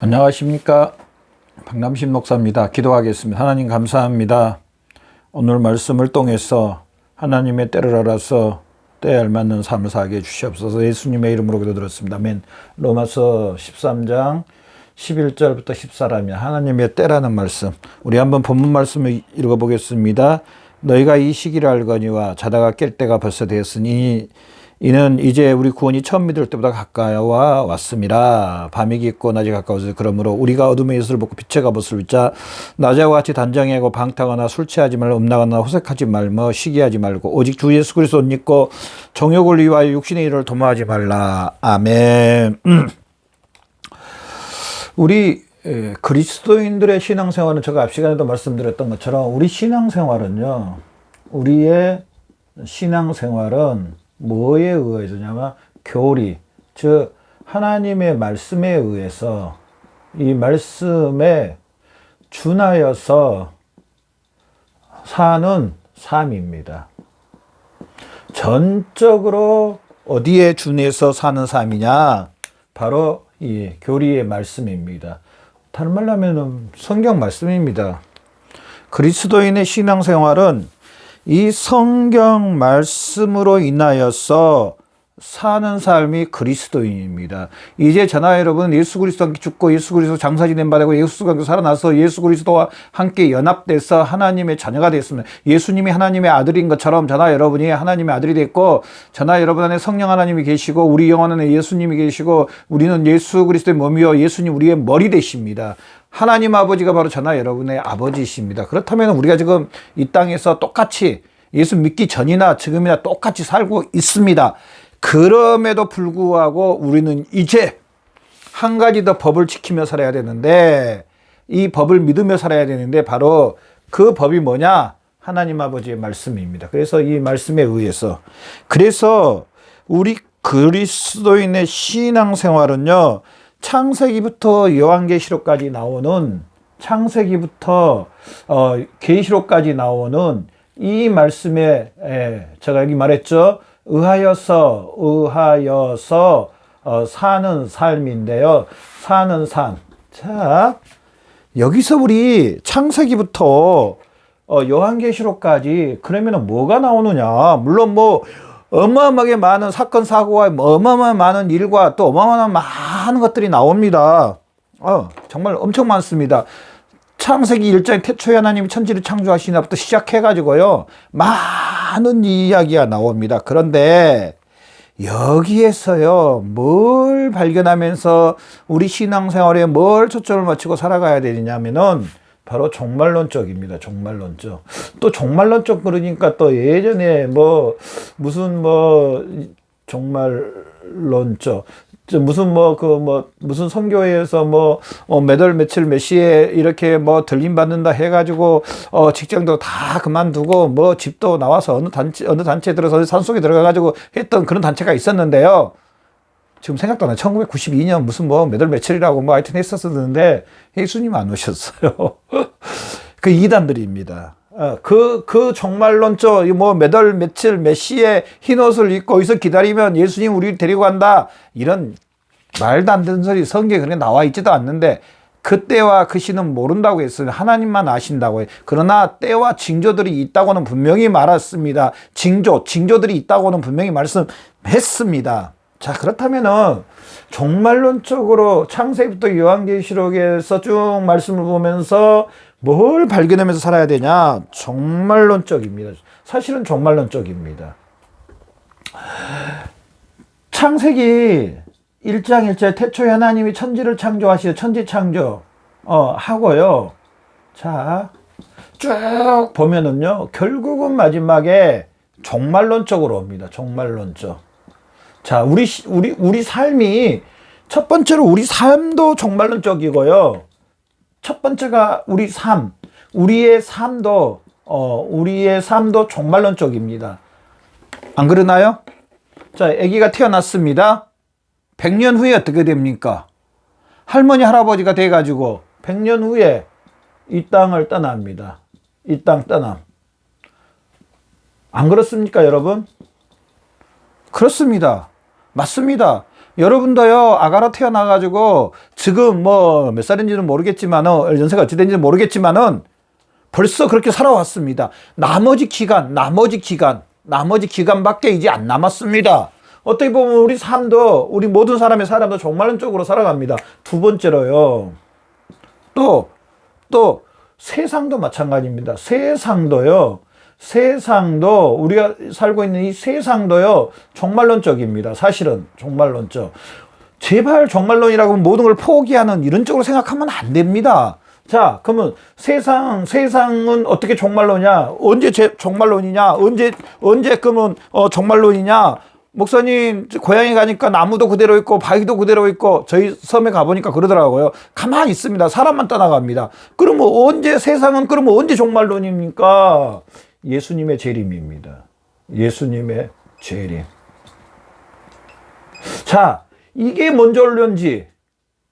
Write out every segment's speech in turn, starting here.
안녕하십니까. 박남신 목사입니다. 기도하겠습니다. 하나님 감사합니다. 오늘 말씀을 통해서 하나님의 때를 알아서 때에 알맞는 삶을 살게 해주시옵소서. 예수님의 이름으로 기도드렸습니다. 아멘. 로마서 13장 11절부터 14절입니다. 하나님의 때라는 말씀. 우리 한번 본문 말씀을 읽어보겠습니다. 너희가 이 시기를 알거니와 자다가 깰 때가 벌써 되었으니 이는 이제 우리 구원이 처음 믿을 때보다 가까이 와 왔습니다. 밤이 깊고 낮이 가까워서 그러므로 우리가 어둠의 예수를 벗고 빛의 갑옷을 입자. 낮에와 같이 단정하고 방탕하나 술 취하지 말고 음란하거나 호색하지 말며 시기하지 말고 오직 주 예수 그리스도 옷 입고 정욕을 위하여 육신의 일을 도모하지 말라. 아멘. 우리 그리스도인들의 신앙생활은 제가 앞 시간에도 말씀드렸던 것처럼 우리 신앙생활은요, 우리의 신앙생활은 뭐에 의해서냐면 교리, 즉 하나님의 말씀에 의해서 이 말씀에 준하여서 사는 삶입니다. 전적으로 어디에 준해서 사는 삶이냐? 바로 이 교리의 말씀입니다. 다른 말로 하면 성경 말씀입니다. 그리스도인의 신앙생활은 이 성경 말씀으로 인하여서 사는 삶이 그리스도인입니다. 이제 저나 여러분, 예수 그리스도와 죽고 예수 그리스도 장사 지낸 바 되고 예수 그리스도 살아나서 예수 그리스도와 함께 연합돼서 하나님의 자녀가 되었습니다. 예수님이 하나님의 아들인 것처럼 저나 여러분이 하나님의 아들이 됐고, 저나 여러분 안에 성령 하나님이 계시고 우리 영혼 안에 예수님이 계시고 우리는 예수 그리스도의 몸이요 예수님 우리의 머리 되십니다. 하나님 아버지가 바로 저나 여러분의 아버지이십니다. 그렇다면 우리가 지금 이 땅에서 똑같이 예수 믿기 전이나 지금이나 똑같이 살고 있습니다. 그럼에도 불구하고 우리는 이제 한 가지 더 법을 지키며 살아야 되는데, 이 법을 믿으며 살아야 되는데 바로 그 법이 뭐냐? 하나님 아버지의 말씀입니다. 그래서 이 말씀에 의해서, 그래서 우리 그리스도인의 신앙생활은요, 창세기부터 요한계시록까지 나오는, 창세기부터 계시록까지 나오는 이 말씀에 제가 여기 말했죠. 의하여서 사는 삶인데요. 사는 삶. 자, 여기서 우리 창세기부터 요한계시록까지 그러면 뭐가 나오느냐? 물론 뭐 어마어마하게 많은 사건 사고와 어마어마한 많은 일과 또 어마어마한 많은 것들이 나옵니다. 정말 엄청 많습니다. 창세기 1장에 태초에 하나님이 천지를 창조하시나부터 시작해가지고요, 많은 이야기가 나옵니다. 그런데 여기에서요, 뭘 발견하면서 우리 신앙생활에 뭘 초점을 맞추고 살아가야 되냐면은 바로 종말론적입니다. 종말론적. 또 종말론적 그러니까 또 예전에 무슨 종말론적, 무슨 선교회에서 몇월 며칠 몇 시에 이렇게 들림 받는다 해가지고 직장도 다 그만두고 집도 나와서 어느 단체에 들어서 산속에 들어가가지고 했던 그런 단체가 있었는데요. 지금 생각도 안 나요. 1992년 무슨 몇월 며칠이라고 하여튼 했었는데 예수님 안 오셨어요. 그 이단들입니다. 그 종말론적, 몇월 며칠 몇 시에 흰 옷을 입고 여기서 기다리면 예수님 우리 데리고 간다, 이런 말도 안 되는 소리 성경에 그렇게 나와 있지도 않는데, 그때와 그 시는 모른다고 했어요. 하나님만 아신다고 해요. 그러나 때와 징조들이 있다고는 분명히 말했습니다. 징조들이 있다고는 분명히 말씀했습니다. 자, 그렇다면은 종말론적으로 창세기부터 요한계시록에서 쭉 말씀을 보면서 뭘 발견하면서 살아야 되냐? 종말론적입니다. 사실은 종말론적입니다. 창세기 1장 1절 태초에 하나님이 천지를 창조하시어 천지 창조 하고요. 자, 쭉 보면은요, 결국은 마지막에 종말론적으로 옵니다. 종말론적. 자, 우리 삶이, 첫 번째로 우리 삶도 종말론적이고요. 첫 번째가 우리의 삶도 종말론적입니다. 안 그러나요? 자, 아기가 태어났습니다. 100년 후에 어떻게 됩니까? 할머니, 할아버지가 돼가지고 100년 후에 이 땅을 떠납니다. 이 땅 떠남. 안 그렇습니까, 여러분? 그렇습니다. 맞습니다. 여러분도요, 아가로 태어나가지고 지금 뭐 몇 살인지는 모르겠지만은, 연세가 어찌 된지는 모르겠지만은 벌써 그렇게 살아왔습니다. 나머지 기간밖에 이제 안 남았습니다. 어떻게 보면 우리 삶도, 우리 모든 사람의 삶도 종말론적으로 살아갑니다. 두 번째로요, 또 세상도 마찬가지입니다. 세상도 우리가 살고 있는 이 세상도요, 종말론적입니다. 사실은 종말론적. 제발 종말론이라고 모든 걸 포기하는 이런 쪽으로 생각하면 안 됩니다. 자, 그러면 세상은 어떻게 종말론이냐? 언제 종말론이냐? 언제 그러면 종말론이냐? 목사님, 고향에 가니까 나무도 그대로 있고 바위도 그대로 있고, 저희 섬에 가보니까 그러더라고요. 가만히 있습니다. 사람만 떠나갑니다. 그러면 세상은 언제 종말론입니까? 예수님의 재림입니다. 예수님의 재림. 자, 이게 뭔 줄런지,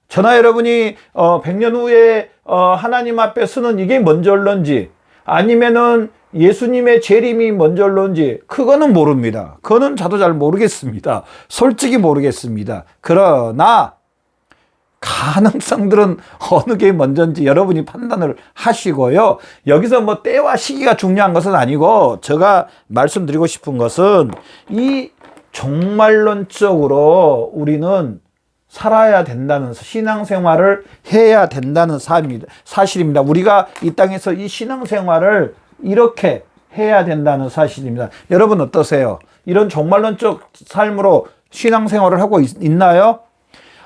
저나 여러분이 100년 후에 하나님 앞에 서는 이게 뭔 줄런지, 아니면은 예수님의 재림이 뭔 줄런지, 그거는 모릅니다. 그거는 저도 잘 모르겠습니다. 솔직히 모르겠습니다. 그러나 가능성들은 어느 게 먼저인지 여러분이 판단을 하시고요. 여기서 뭐 때와 시기가 중요한 것은 아니고, 제가 말씀드리고 싶은 것은 이 종말론적으로 우리는 살아야 된다는, 신앙생활을 해야 된다는 사실입니다. 우리가 이 땅에서 이 신앙생활을 이렇게 해야 된다는 사실입니다. 여러분 어떠세요? 이런 종말론적 삶으로 신앙생활을 하고 있나요?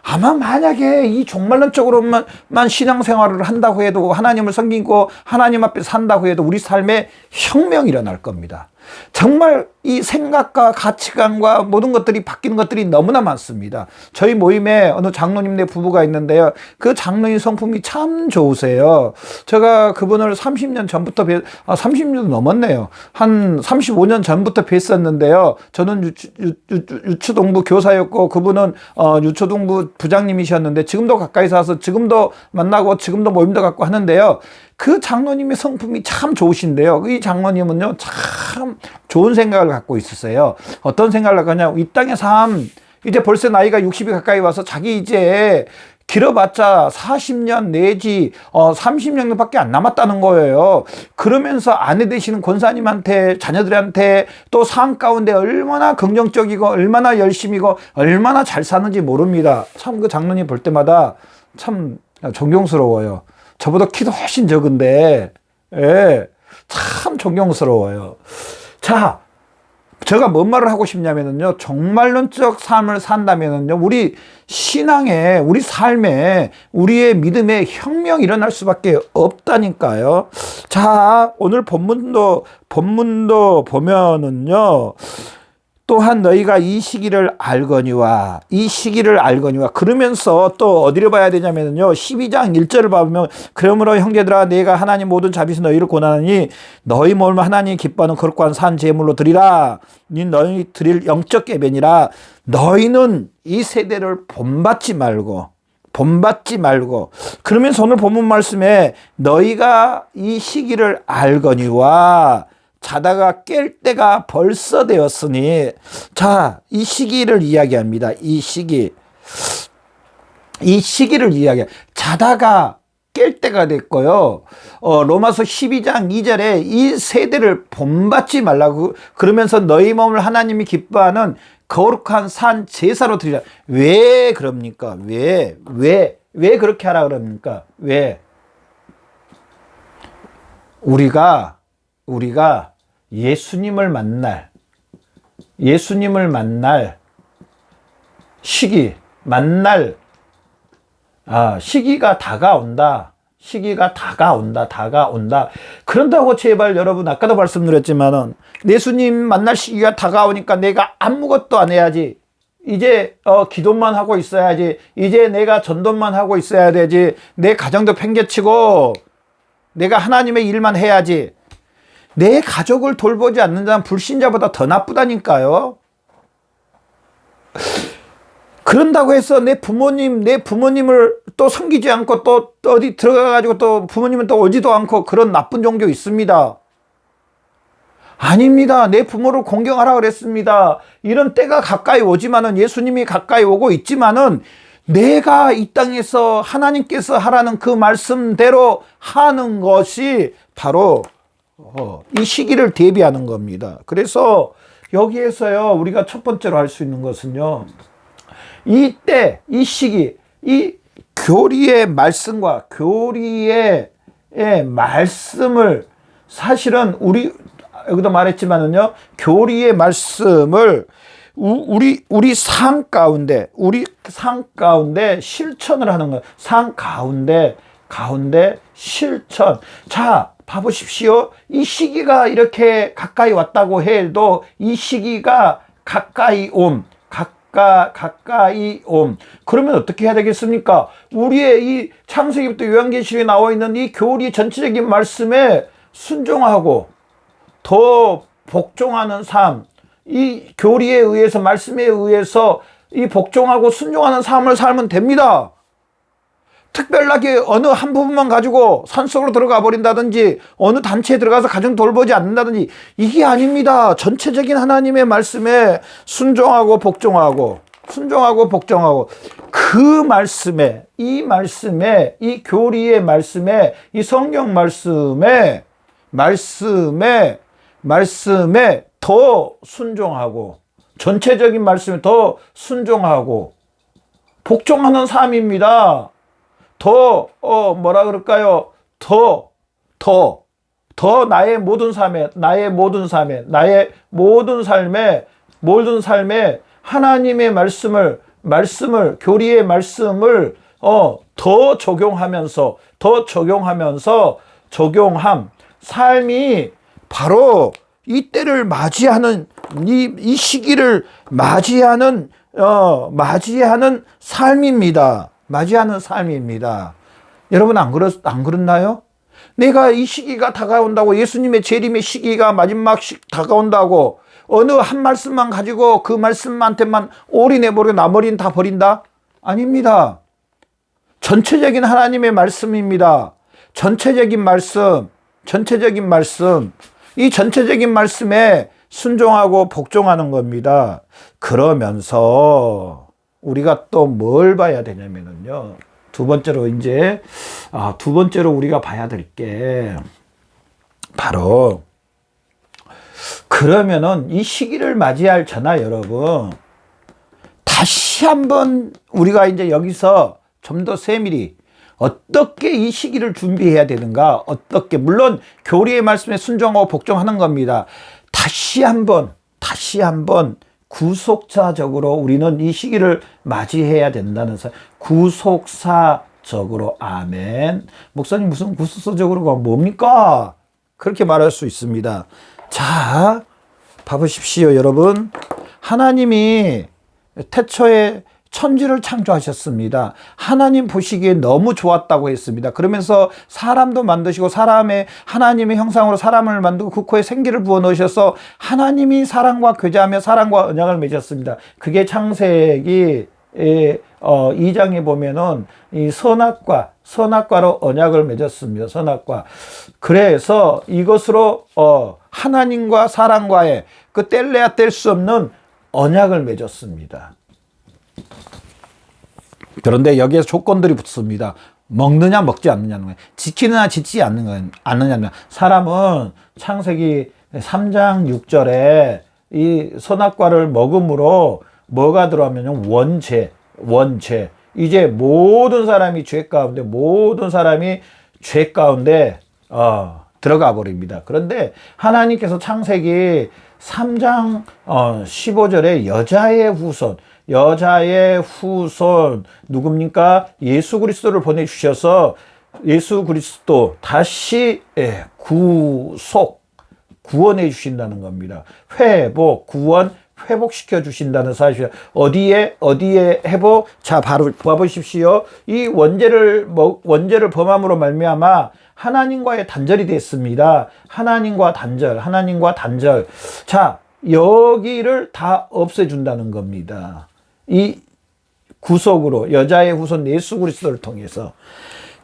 아마 만약에 이 종말론적으로만 신앙생활을 한다고 해도, 하나님을 섬기고 하나님 앞에 산다고 해도 우리 삶에 혁명이 일어날 겁니다. 정말 이 생각과 가치관과 모든 것들이 바뀌는 것들이 너무나 많습니다. 저희 모임에 어느 장로님네 부부가 있는데요. 그 장로님 성품이 참 좋으세요. 제가 그분을 30년 전부터 30년 넘었네요. 한 35년 전부터 뵀었는데요. 저는 유초동부 교사였고, 그분은 유초동부 부장님이셨는데, 지금도 가까이 사서 지금도 만나고 지금도 모임도 갖고 하는데요. 그 장로님의 성품이 참 좋으신데요. 이 장로님은요, 참 좋은 생각을 갖고 있으세요. 어떤 생각을 갖고 하냐, 이 땅의 삶, 이제 벌써 나이가 60이 가까이 와서 자기 이제 길어봤자 40년 내지 30년밖에 안 남았다는 거예요. 그러면서 아내 되시는 권사님한테, 자녀들한테 또 삶 가운데 얼마나 긍정적이고 얼마나 열심이고 얼마나 잘 사는지 모릅니다. 참 그 장로님 볼 때마다 참 존경스러워요. 저보다 키도 훨씬 적은데, 예, 참 존경스러워요. 자, 제가 뭔 말을 하고 싶냐면요, 종말론적 삶을 산다면요, 우리 신앙에, 우리 삶에, 우리의 믿음에 혁명이 일어날 수밖에 없다니까요. 자, 오늘 본문도 보면은요, 또한 너희가 이 시기를 알거니와 그러면서 또 어디를 봐야 되냐면요, 12장 1절을 보면, 그러므로 형제들아 내가 하나님 모든 자비에서 너희를 권하노니 너희 몸을 하나님 기뻐하는 거룩한 산 제물로 드리라. 너희 드릴 영적 예배니라. 너희는 이 세대를 본받지 말고 그러면서 오늘 본문 말씀에 너희가 이 시기를 알거니와 자다가 깰 때가 벌써 되었으니, 자, 이 시기를 이야기합니다. 이 시기를 자다가 깰 때가 됐고요. 로마서 12장 2절에 이 세대를 본받지 말라고, 그러면서 너희 몸을 하나님이 기뻐하는 거룩한 산 제사로 드리라. 왜 그럽니까? 왜 그렇게 하라 그럽니까? 왜? 우리가 예수님을 만날 시기가 다가온다. 그런다고 제발 여러분, 아까도 말씀드렸지만은, 예수님 만날 시기가 다가오니까 내가 아무것도 안 해야지. 이제 기도만 하고 있어야지. 이제 내가 전도만 하고 있어야 되지. 내 가정도 팽개치고 내가 하나님의 일만 해야지. 내 가족을 돌보지 않는 자는 불신자보다 더 나쁘다니까요. 그런다고 해서 내 부모님을 또 섬기지 않고 또 어디 들어가가지고 또 부모님은 또 오지도 않고, 그런 나쁜 종교 있습니다. 아닙니다. 내 부모를 공경하라 그랬습니다. 이런 때가 가까이 오지만은, 예수님이 가까이 오고 있지만은, 내가 이 땅에서 하나님께서 하라는 그 말씀대로 하는 것이 바로 이 시기를 대비하는 겁니다. 그래서 여기에서요, 우리가 첫 번째로 할 수 있는 것은요, 이때, 이 시기, 이 교리의 말씀과 교리의 말씀을, 사실은 여기도 말했지만은요, 교리의 말씀을 우리 삶 가운데 실천을 하는 거예요. 삶 가운데 실천. 자, 봐보십시오. 이 시기가 이렇게 가까이 왔다고 해도, 이 시기가 가까이 옴. 그러면 어떻게 해야 되겠습니까? 우리의 이 창세기부터 요한계시록에 나와 있는 이 교리 전체적인 말씀에 순종하고 더 복종하는 삶, 이 교리에 의해서, 말씀에 의해서 이 복종하고 순종하는 삶을 살면 됩니다. 특별하게 어느 한 부분만 가지고 산속으로 들어가 버린다든지, 어느 단체에 들어가서 가정 돌보지 않는다든지, 이게 아닙니다. 전체적인 하나님의 말씀에 순종하고 복종하고, 그 말씀에, 이 교리의 말씀에, 이 성경 말씀에 더 순종하고, 전체적인 말씀에 더 순종하고 복종하는 삶입니다. 더 나의 모든 삶에 하나님의 말씀을 교리의 말씀을 더 적용하면서 삶이 바로 이 때를 맞이하는, 이 시기를 맞이하는 삶입니다. 여러분, 안 그렇나요? 내가 이 시기가 다가온다고, 예수님의 재림의 시기가 마지막 다가온다고 어느 한 말씀만 가지고 그 말씀한테만 올인해버리고 나머리는 다 버린다? 아닙니다. 전체적인 하나님의 말씀입니다. 전체적인 말씀. 이 전체적인 말씀에 순종하고 복종하는 겁니다. 그러면서 우리가 또 뭘 봐야 되냐면요, 두 번째로 우리가 봐야 될 게 바로, 그러면은 이 시기를 맞이할 저나 여러분, 다시 한번 우리가 이제 여기서 좀 더 세밀히 어떻게 이 시기를 준비해야 되는가, 물론 교리의 말씀에 순종하고 복종하는 겁니다. 다시 한번 구속사적으로 우리는 이 시기를 맞이해야 된다는 사실. 구속사적으로. 아멘. 목사님, 무슨 구속사적으로가 뭡니까? 그렇게 말할 수 있습니다. 자, 봐보십시오, 여러분. 하나님이 태초에 천지를 창조하셨습니다. 하나님 보시기에 너무 좋았다고 했습니다. 그러면서 사람도 만드시고, 하나님의 형상으로 사람을 만들고 그 코에 생기를 부어 넣으셔서 하나님이 사람과 교제하며 사람과 언약을 맺었습니다. 그게 창세기 2장에 보면은 이 선악과로 언약을 맺었습니다. 선악과. 그래서 이것으로 하나님과 사람과의 그 뗄래야 뗄 수 없는 언약을 맺었습니다. 그런데 여기에 조건들이 붙습니다. 먹느냐 먹지 않느냐는 거예요. 지키느냐 지키지 않느냐는. 사람은 창세기 3장 6절에 이 선악과를 먹음으로 뭐가 들어가면요, 원죄. 이제 모든 사람이 죄 가운데 들어가 버립니다. 그런데 하나님께서 창세기 3장 15절에 여자의 후손 누굽니까? 예수 그리스도를 보내주셔서 예수 그리스도 다시 구원해 주신다는 겁니다. 회복시켜 주신다는 사실. 어디에 회복? 자, 바로 봐보십시오. 이 원죄를 범함으로 말미암아 하나님과의 단절이 됐습니다. 하나님과 단절. 자, 여기를 다 없애준다는 겁니다. 이 구속으로, 여자의 후손 예수 그리스도를 통해서.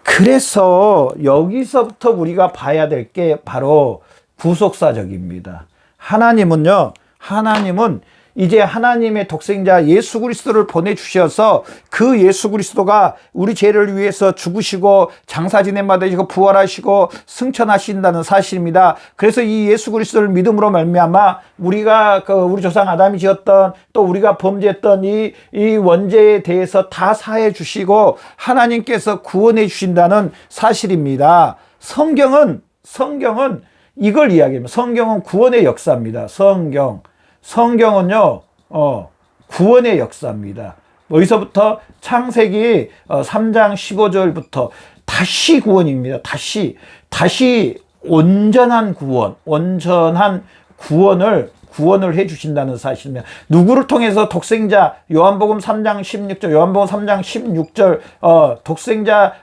그래서 여기서부터 우리가 봐야 될 게 바로 구속사적입니다. 하나님은 이제 하나님의 독생자 예수 그리스도를 보내주셔서 그 예수 그리스도가 우리 죄를 위해서 죽으시고 장사 지냄 받으시고 부활하시고 승천하신다는 사실입니다. 그래서 이 예수 그리스도를 믿음으로 말미암아 우리가 우리 조상 아담이 지었던 또 우리가 범죄했던 이 원죄에 대해서 다 사해 주시고 하나님께서 구원해 주신다는 사실입니다. 성경은 이걸 이야기합니다. 성경은 구원의 역사입니다. 성경은요, 구원의 역사입니다. 어디서부터? 창세기 3장 15절부터 다시 구원입니다. 다시 온전한 구원을 해주신다는 사실입니다. 누구를 통해서? 독생자, 요한복음 3장 16절, 요한복음 3장 16절,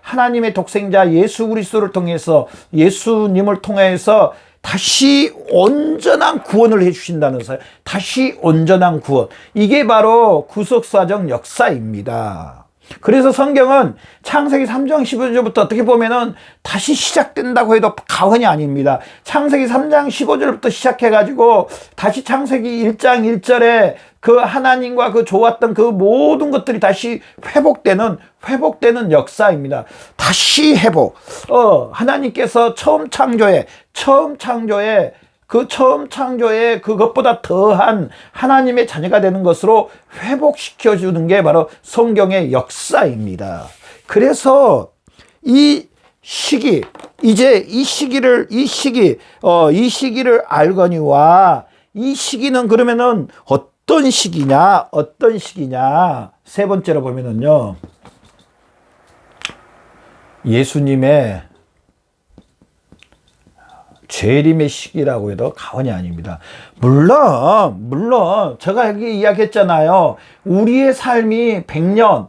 하나님의 독생자 예수 그리스도를 통해서, 예수님을 통해서 다시 온전한 구원을 해주신다는 사실. 다시 온전한 구원. 이게 바로 구속사적 역사입니다. 그래서 성경은 창세기 3장 15절부터 어떻게 보면은 다시 시작된다고 해도 과언이 아닙니다. 창세기 3장 15절부터 시작해가지고 다시 창세기 1장 1절에 그 하나님과 그 좋았던 그 모든 것들이 다시 회복되는 역사입니다. 다시 회복. 하나님께서 처음 창조에 그것보다 더한 하나님의 자녀가 되는 것으로 회복시켜주는 게 바로 성경의 역사입니다. 그래서 이 시기를 알거니와 이 시기는 그러면은 어떤 시기냐? 세 번째로 보면은요, 예수님의 재림의 시기라고 해도 과언이 아닙니다. 물론 제가 여기 이야기했잖아요. 우리의 삶이 100년,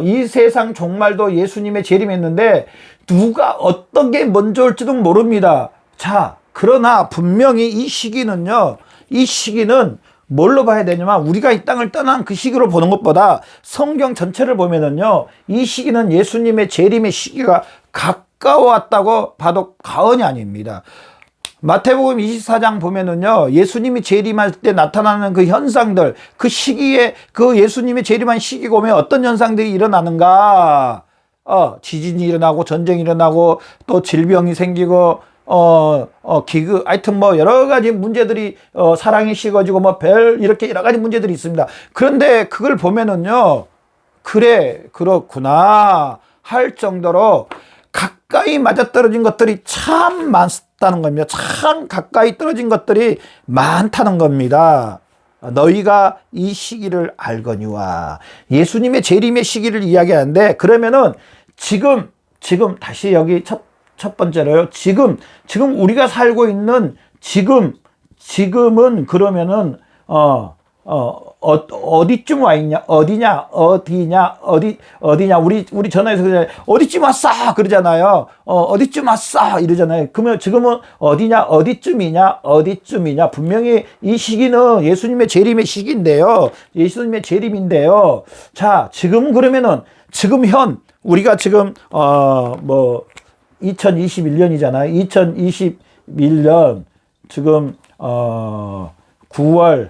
이 세상 종말도 예수님의 재림했는데 누가 어떤 게 먼저 올지도 모릅니다. 자, 그러나 분명히 이 시기는 뭘로 봐야 되냐면, 우리가 이 땅을 떠난 그 시기로 보는 것보다 성경 전체를 보면은요, 이 시기는 예수님의 재림의 시기가 가까웠다고 봐도 과언이 아닙니다. 마태복음 24장 보면은요, 예수님이 재림할 때 나타나는 그 현상들, 그 시기에, 그 예수님의 재림한 시기가 오면 어떤 현상들이 일어나는가? 지진이 일어나고, 전쟁이 일어나고, 또 질병이 생기고, 기그, 하여튼 여러 가지 문제들이, 사랑이 식어지고, 이렇게 여러 가지 문제들이 있습니다. 그런데 그걸 보면은요, 그래, 그렇구나, 할 정도로 가까이 맞아떨어진 것들이 참 많다는 겁니다. 참 가까이 떨어진 것들이 많다는 겁니다. 너희가 이 시기를 알거니와. 예수님의 재림의 시기를 이야기하는데, 그러면은 지금 다시 여기 첫 번째로요. 지금 우리가 살고 있는 지금은 그러면은 어디쯤 와 있냐? 어디냐? 우리 전화해서 그러잖아요. 어디쯤 왔어? 그러잖아요. 어디쯤 왔어? 이러잖아요. 그러면 지금은 어디냐? 어디쯤이냐? 분명히 이 시기는 예수님의 재림의 시기인데요. 예수님의 재림인데요. 자, 지금 그러면은 우리가 지금 2021년이잖아요. 2021년 지금 9월,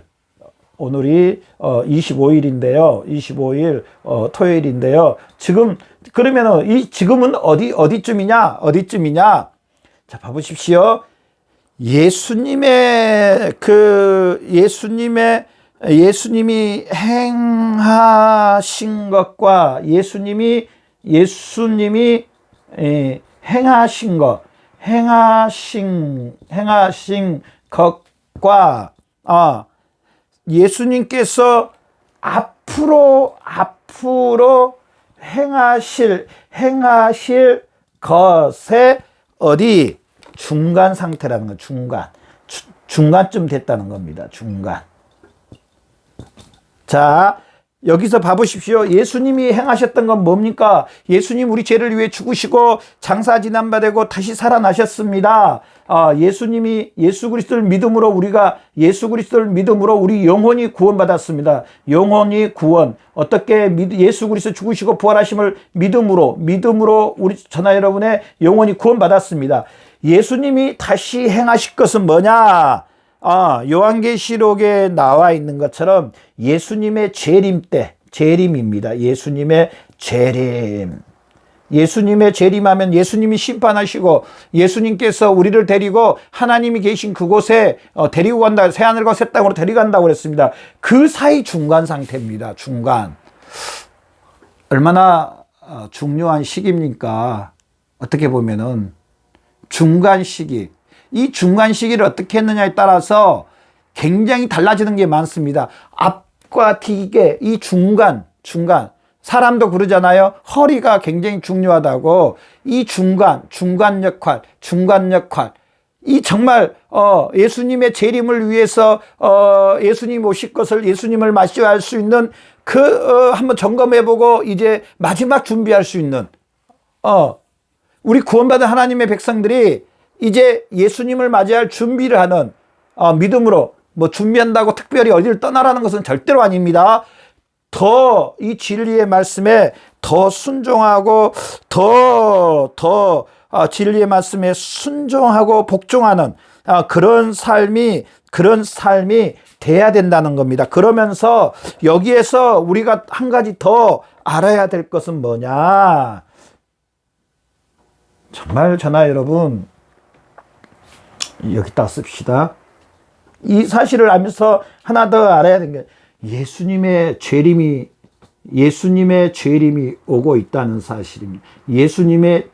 오늘이 25일인데요. 25일 토요일인데요. 그러면은 지금은 어디쯤이냐? 자, 봐보십시오. 예수님이 행하신 것과 예수님이 행하신 것과 예수님께서 앞으로 행하실 것의 중간 상태라는 거. 중간쯤 됐다는 겁니다. 중간. 자, 여기서 봐보십시오. 예수님이 행하셨던 건 뭡니까? 예수님 우리 죄를 위해 죽으시고 장사 지난바되고 다시 살아나셨습니다. 예수 그리스도를 믿음으로 우리 영혼이 구원받았습니다. 영혼이 구원. 어떻게 예수 그리스도 죽으시고 부활하심을 믿음으로 우리 전하 여러분의 영혼이 구원받았습니다. 예수님이 다시 행하실 것은 뭐냐? 요한계시록에 나와 있는 것처럼 예수님의 재림 때, 재림입니다. 예수님의 재림. 예수님의 재림하면 예수님이 심판하시고 예수님께서 우리를 데리고 하나님이 계신 그곳에 데리고 간다. 새하늘과 새 땅으로 데려간다고 그랬습니다. 그 사이 중간 상태입니다. 중간. 얼마나 중요한 시기입니까? 어떻게 보면은 중간 시기. 이 중간 시기를 어떻게 했느냐에 따라서 굉장히 달라지는 게 많습니다. 앞과 뒤에 이 중간. 사람도 그러잖아요. 허리가 굉장히 중요하다고. 이 중간 역할. 이 정말 예수님의 재림을 위해서 예수님 오실 것을 예수님을 맞이할 수 있는 한번 점검해보고 이제 마지막 준비할 수 있는 우리 구원받은 하나님의 백성들이 이제 예수님을 맞이할 준비를 하는 믿음으로 뭐 준비한다고 특별히 어디를 떠나라는 것은 절대로 아닙니다. 더 이 진리의 말씀에 더 순종하고 더 진리의 말씀에 순종하고 복종하는 그런 삶이 돼야 된다는 겁니다. 그러면서 여기에서 우리가 한 가지 더 알아야 될 것은 뭐냐? 정말 저나 여러분 여기다 씁시다. 이 사실을 알면서 하나 더 알아야 되는 게 예수님의 재림이 오고 있다는 사실입니다. 예수님의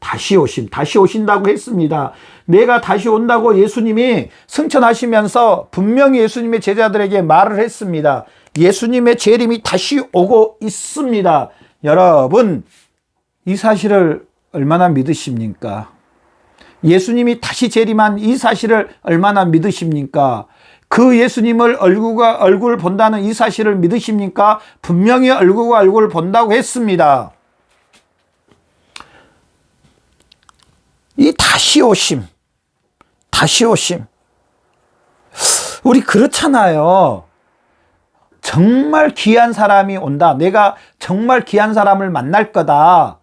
다시 오신다고 했습니다. 내가 다시 온다고 예수님이 승천하시면서 분명히 예수님의 제자들에게 말을 했습니다. 예수님의 재림이 다시 오고 있습니다. 여러분, 이 사실을 얼마나 믿으십니까? 예수님이 다시 재림한 이 사실을 얼마나 믿으십니까? 그 예수님을 얼굴 본다는 이 사실을 믿으십니까? 분명히 얼굴과 얼굴을 본다고 했습니다. 이 다시 오심. 우리 그렇잖아요. 정말 귀한 사람이 온다. 내가 정말 귀한 사람을 만날 거다.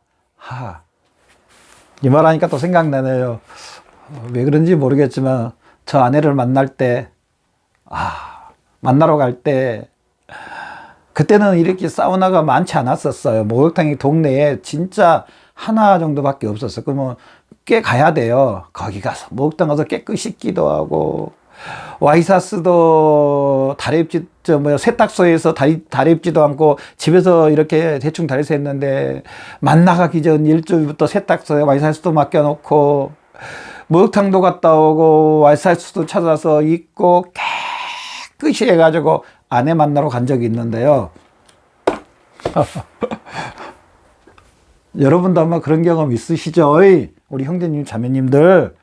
이 말하니까 또 생각나네요. 왜 그런지 모르겠지만 저 아내를 만날 때 만나러 갈 때 그때는 이렇게 사우나가 많지 않았었어요. 목욕탕이 동네에 진짜 하나 정도밖에 없었어요. 그러면 꽤 가야 돼요. 거기 가서 목욕탕 가서 깨끗이 씻기도 하고 와이사스도 세탁소에서 다리 입지도 않고 집에서 이렇게 대충 다리서 했는데 만나가기 전 일주일부터 세탁소에 와이사스도 맡겨놓고 목욕탕도 갔다 오고 와이사스도 찾아서 입고 깨끗이 해가지고 아내 만나러 간 적이 있는데요. 여러분도 아마 그런 경험 있으시죠? 우리 형제님 자매님들,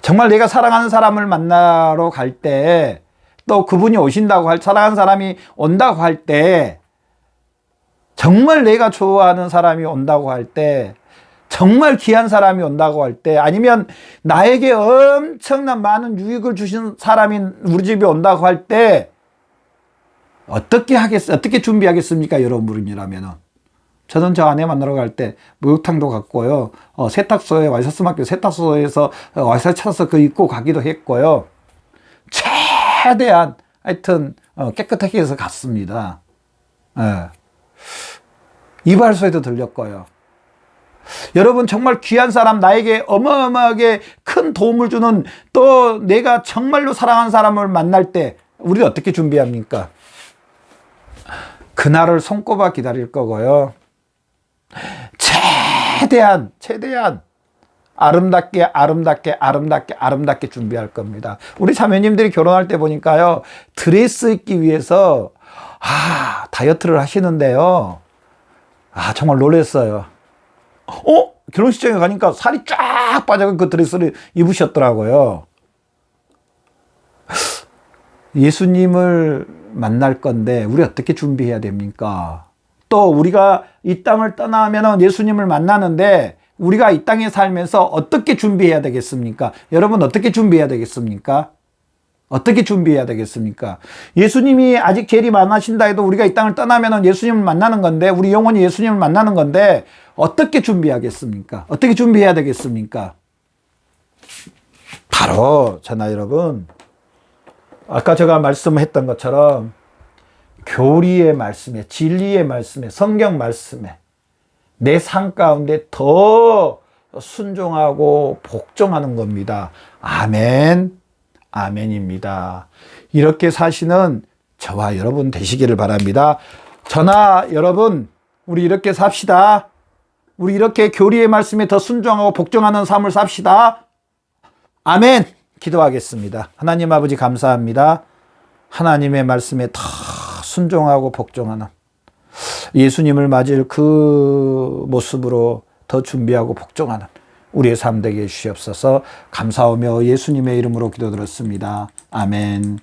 정말 내가 사랑하는 사람을 만나러 갈 때, 또 그분이 사랑하는 사람이 온다고 할 때, 정말 내가 좋아하는 사람이 온다고 할 때, 정말 귀한 사람이 온다고 할 때, 아니면 나에게 엄청난 많은 유익을 주신 사람이 우리 집에 온다고 할 때, 어떻게 준비하겠습니까? 여러분이라면은. 저는 저 아내 만나러 갈 때 목욕탕도 갔고요. 세탁소에 와이셔츠 맡겨 세탁소에서 와이셔츠 찾아서 그 입고 가기도 했고요. 최대한 하여튼 깨끗하게 해서 갔습니다. 이발소에도 들렸고요. 여러분, 정말 귀한 사람, 나에게 어마어마하게 큰 도움을 주는, 또 내가 정말로 사랑하는 사람을 만날 때 우리는 어떻게 준비합니까? 그날을 손꼽아 기다릴 거고요. 최대한 아름답게 준비할 겁니다. 우리 자매님들이 결혼할 때 보니까요, 드레스 입기 위해서 다이어트를 하시는데요. 정말 놀랐어요. 결혼식장에 가니까 살이 쫙 빠져 그 드레스를 입으셨더라고요. 예수님을 만날 건데 우리 어떻게 준비해야 됩니까? 또 우리가 이 땅을 떠나면 예수님을 만나는데 우리가 이 땅에 살면서 어떻게 준비해야 되겠습니까? 여러분, 어떻게 준비해야 되겠습니까? 예수님이 아직 재림 안 하신다 해도 우리가 이 땅을 떠나면 예수님을 만나는 건데, 우리 영혼이 예수님을 만나는 건데 어떻게 준비하겠습니까? 어떻게 준비해야 되겠습니까? 바로 저나 여러분, 아까 제가 말씀했던 것처럼 교리의 말씀에, 진리의 말씀에, 성경 말씀에 내 삶 가운데 더 순종하고 복종하는 겁니다. 아멘, 아멘입니다. 이렇게 사시는 저와 여러분 되시기를 바랍니다. 저나 여러분, 우리 이렇게 삽시다. 우리 이렇게 교리의 말씀에 더 순종하고 복종하는 삶을 삽시다. 아멘. 기도하겠습니다. 하나님 아버지 감사합니다. 하나님의 말씀에 더 순종하고 복종하는 예수님을 맞을 그 모습으로 더 준비하고 복종하는 우리의 삶 되게 주시옵소서. 감사하며 예수님의 이름으로 기도드렸습니다. 아멘.